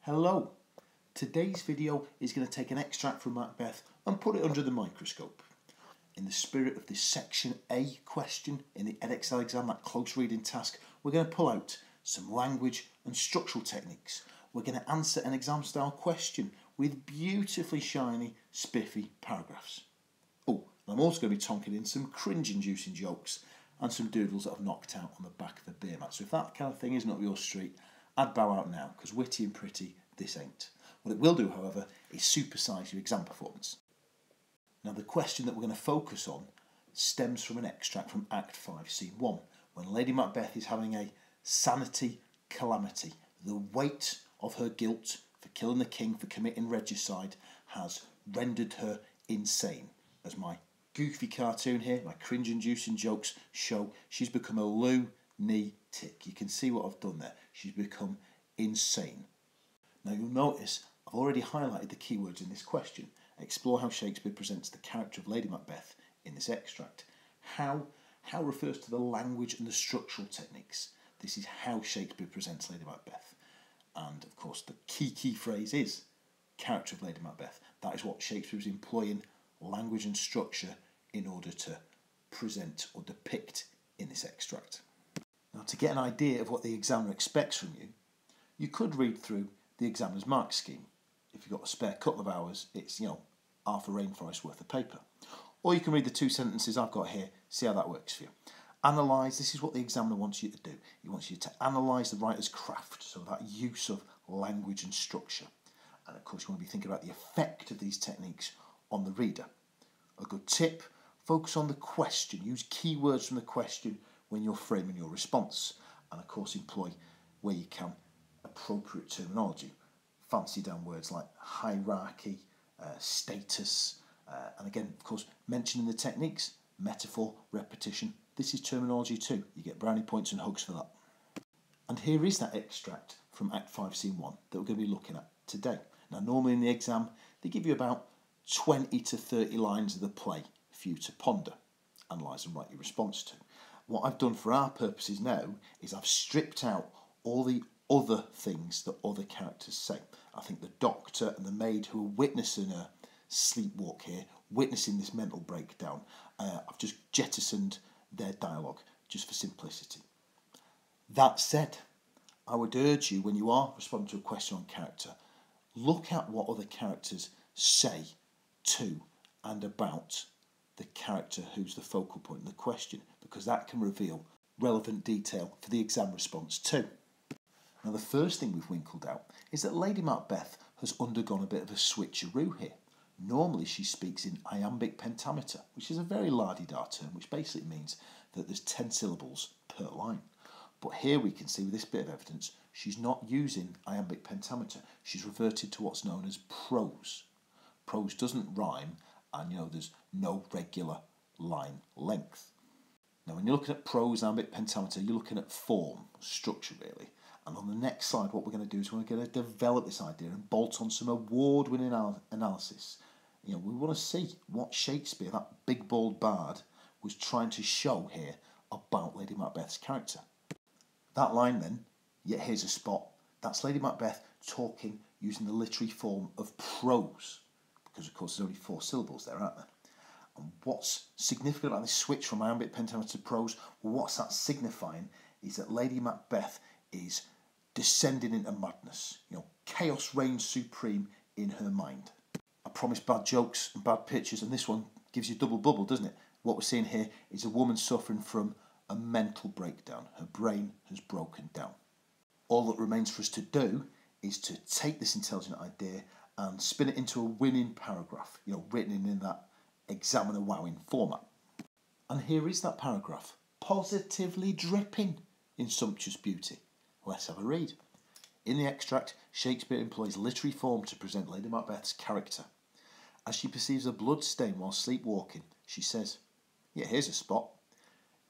Hello. Today's video is going to take an extract from Macbeth and put it under the microscope. In the spirit of this Section A question in the Edexcel exam, that close reading task, we're going to pull out some language and structural techniques. We're going to answer an exam style question with beautifully shiny, spiffy paragraphs. Oh, and I'm also going to be tonking in some cringe-inducing jokes and some doodles that I've knocked out on the back of the beer mat. So if that kind of thing isn't up your street, I'd bow out now, because witty and pretty, this ain't. What it will do, however, is supersise your exam performance. Now, the question that we're going to focus on stems from an extract from Act 5, Scene 1, when Lady Macbeth is having a sanity calamity. The weight of her guilt for killing the king, for committing regicide, has rendered her insane. As my goofy cartoon here, my cringe-inducing jokes show, she's become a lunatic. You can see what I've done there. She's become insane. Now, you'll notice I've already highlighted the keywords in this question. Explore how Shakespeare presents the character of Lady Macbeth in this extract. How refers to the language and the structural techniques. This is how Shakespeare presents Lady Macbeth. And, of course, the key phrase is character of Lady Macbeth. That is what Shakespeare is employing, language and structure, in order to present or depict in this extract. Now, to get an idea of what the examiner expects from you, you could read through the examiner's mark scheme. If you've got a spare couple of hours, it's, half a rainforest worth of paper. Or you can read the two sentences I've got here, see how that works for you. Analyse, this is what the examiner wants you to do. He wants you to analyse the writer's craft, so that use of language and structure. And of course, you want to be thinking about the effect of these techniques on the reader. A good tip, focus on the question. Use keywords from the question when you're framing your response. And of course, employ, where you can, appropriate terminology. Fancy down words like hierarchy, status, and again, of course, mentioning the techniques, metaphor, repetition. This is terminology too. You get brownie points and hugs for that. And here is that extract from Act 5, Scene 1 that we're going to be looking at today. Now, normally in the exam, they give you about 20 to 30 lines of the play for you to ponder, analyse and write your response to. What I've done for our purposes now is I've stripped out all the other things that other characters say. I think the doctor and the maid who are witnessing a sleepwalk here, witnessing this mental breakdown, I've just jettisoned their dialogue just for simplicity. That said, I would urge you, when you are responding to a question on character, look at what other characters say to and about the character who's the focal point in the question, because that can reveal relevant detail for the exam response too. Now, the first thing we've winkled out is that Lady Macbeth has undergone a bit of a switcheroo here. Normally she speaks in iambic pentameter, which is a very la-di-da term, which basically means that there's 10 syllables per line. But here we can see with this bit of evidence, she's not using iambic pentameter. She's reverted to what's known as prose. Prose doesn't rhyme, and there's no regular line length. Now, when you're looking at prose, iambic pentameter, you're looking at form, structure really. And on the next slide, what we're going to do is we're going to develop this idea and bolt on some award-winning analysis. We want to see what Shakespeare, that big bold bard, was trying to show here about Lady Macbeth's character. That line then, yet here's a spot, that's Lady Macbeth talking using the literary form of prose, because of course there's only 4 syllables there, aren't there? And what's significant about this switch from iambic pentameter to prose, well, what's that signifying is that Lady Macbeth is descending into madness. Chaos reigns supreme in her mind. I promised bad jokes and bad pictures, and this one gives you double bubble, doesn't it? What we're seeing here is a woman suffering from a mental breakdown. Her brain has broken down. All that remains for us to do is to take this intelligent idea and spin it into a winning paragraph, written in that examiner wowing format. And here is that paragraph, positively dripping in sumptuous beauty. Let's have a read. In the extract, Shakespeare employs literary form to present Lady Macbeth's character. As she perceives a blood stain while sleepwalking, she says, "Yeah, here's a spot."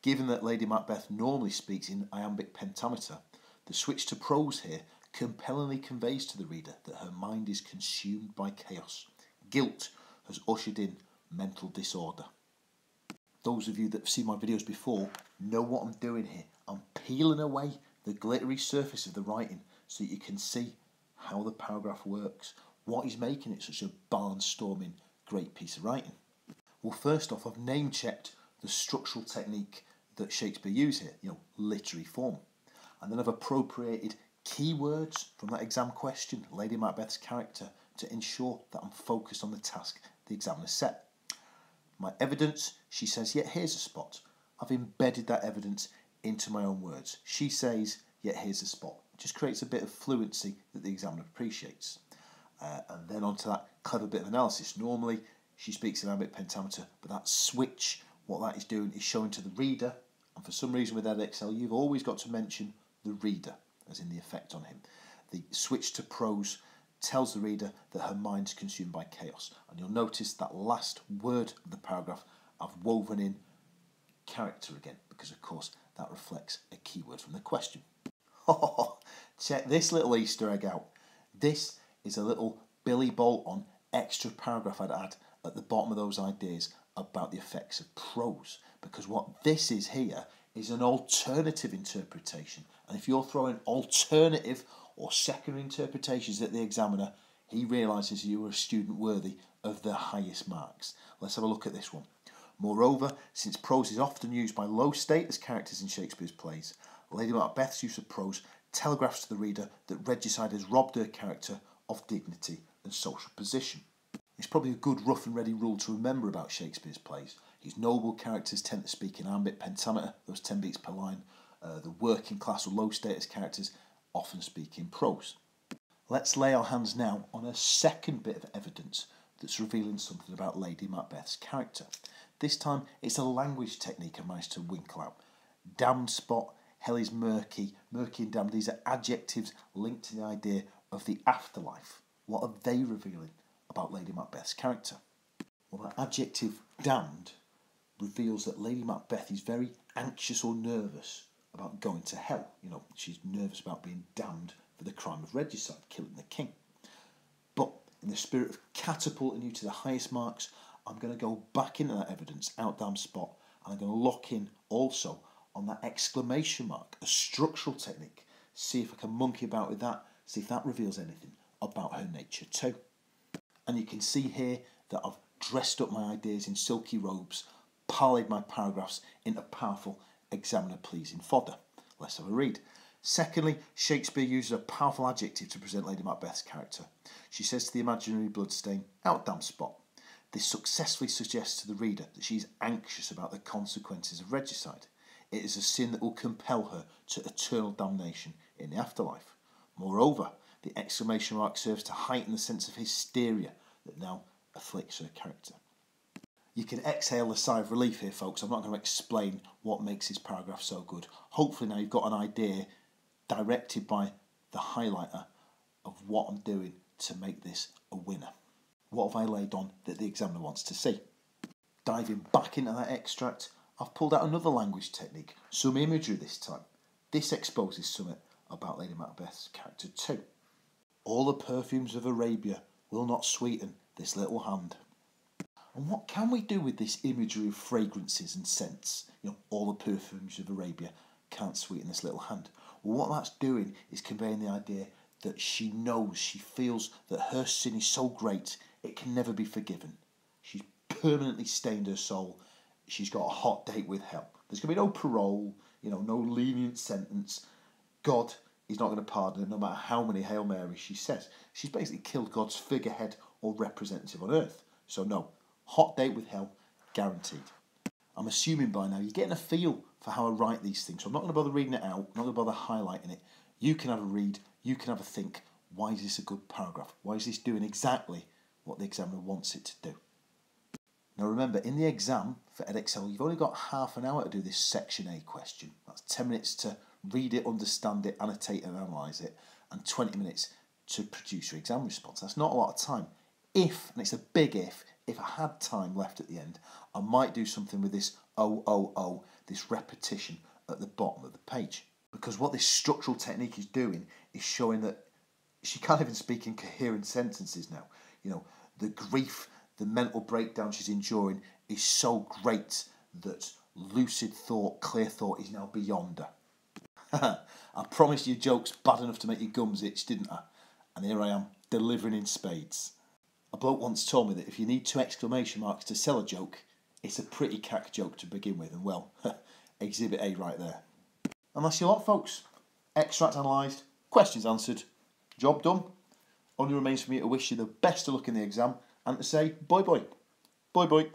Given that Lady Macbeth normally speaks in iambic pentameter, the switch to prose here compellingly conveys to the reader that her mind is consumed by chaos. Guilt has ushered in mental disorder. Those of you that have seen my videos before know what I'm doing here. I'm peeling away the glittery surface of the writing so that you can see how the paragraph works, what is making it such a barnstorming great piece of writing. Well, first off, I've name-checked the structural technique that Shakespeare used here, literary form. And then I've appropriated keywords from that exam question, Lady Macbeth's character, to ensure that I'm focused on the task the examiner set. My evidence, she says, yet here's a spot. I've embedded that evidence into my own words. She says, yet here's a spot. It just creates a bit of fluency that the examiner appreciates. And then onto that clever bit of analysis. Normally, she speaks in iambic pentameter, but that switch, what that is doing is showing to the reader, and for some reason with Edexcel, you've always got to mention the reader, as in the effect on him. The switch to prose tells the reader that her mind's consumed by chaos. And you'll notice that last word of the paragraph, I've woven in character again, because of course that reflects a keyword from the question. Check this little Easter egg out. This is a little Billy Bolt-on extra paragraph I'd add at the bottom of those ideas about the effects of prose, because what this is here is an alternative interpretation, and if you're throwing alternative or secondary interpretations at the examiner, he realises you are a student worthy of the highest marks. Let's have a look at this one. Moreover, since prose is often used by low status characters in Shakespeare's plays, Lady Macbeth's use of prose telegraphs to the reader that regicide has robbed her character of dignity and social position. It's probably a good rough and ready rule to remember about Shakespeare's plays. His noble characters tend to speak in iambic pentameter, those 10 beats per line. The working class or low status characters often speak in prose. Let's lay our hands now on a second bit of evidence that's revealing something about Lady Macbeth's character. This time it's a language technique I managed to winkle out. Damned spot, hell is murky, murky and damned. These are adjectives linked to the idea of the afterlife. What are they revealing about Lady Macbeth's character? Well, that adjective damned reveals that Lady Macbeth is very anxious or nervous about going to hell. She's nervous about being damned for the crime of regicide, killing the king. But in the spirit of catapulting you to the highest marks, I'm going to go back into that evidence, out damn spot, and I'm going to lock in also on that exclamation mark, a structural technique. See if I can monkey about with that, see if that reveals anything about her nature too. And you can see here that I've dressed up my ideas in silky robes, parlayed my paragraphs into powerful examiner-pleasing fodder. Let's have a read. Secondly, Shakespeare uses a powerful adjective to present Lady Macbeth's character. She says to the imaginary bloodstain, out damn spot. This successfully suggests to the reader that she is anxious about the consequences of regicide. It is a sin that will compel her to eternal damnation in the afterlife. Moreover, the exclamation mark serves to heighten the sense of hysteria that now afflicts her character. You can exhale a sigh of relief here, folks. I'm not going to explain what makes this paragraph so good. Hopefully now you've got an idea directed by the highlighter of what I'm doing to make this a winner. What have I laid on that the examiner wants to see? Diving back into that extract, I've pulled out another language technique, some imagery this time. This exposes something about Lady Macbeth's character too. All the perfumes of Arabia will not sweeten this little hand. And what can we do with this imagery of fragrances and scents? All the perfumes of Arabia can't sweeten this little hand. Well, what that's doing is conveying the idea that she knows, she feels that her sin is so great it can never be forgiven. She's permanently stained her soul. She's got a hot date with hell. There's going to be no parole, no lenient sentence. God is not going to pardon her no matter how many Hail Marys she says. She's basically killed God's figurehead or representative on earth. So no, hot date with hell, guaranteed. I'm assuming by now you're getting a feel for how I write these things. So I'm not going to bother reading it out. I'm not going to bother highlighting it. You can have a read. You can have a think. Why is this a good paragraph? Why is this doing exactly what the examiner wants it to do? Now remember, in the exam for Edexcel, you've only got half an hour to do this section A question. That's 10 minutes to read it, understand it, annotate and analyse it, and 20 minutes to produce your exam response. That's not a lot of time. If, and it's a big if I had time left at the end, I might do something with this this repetition at the bottom of the page. Because what this structural technique is doing is showing that she can't even speak in coherent sentences now. The grief, the mental breakdown she's enduring is so great that lucid thought, clear thought is now beyond her. I promised you jokes bad enough to make your gums itch, didn't I? And here I am, delivering in spades. A bloke once told me that if you need 2 exclamation marks to sell a joke, it's a pretty cack joke to begin with, and well, exhibit A right there. And that's your lot, folks. Extract analysed, questions answered, job done. Only remains for me to wish you the best of luck in the exam and to say bye bye. Bye bye.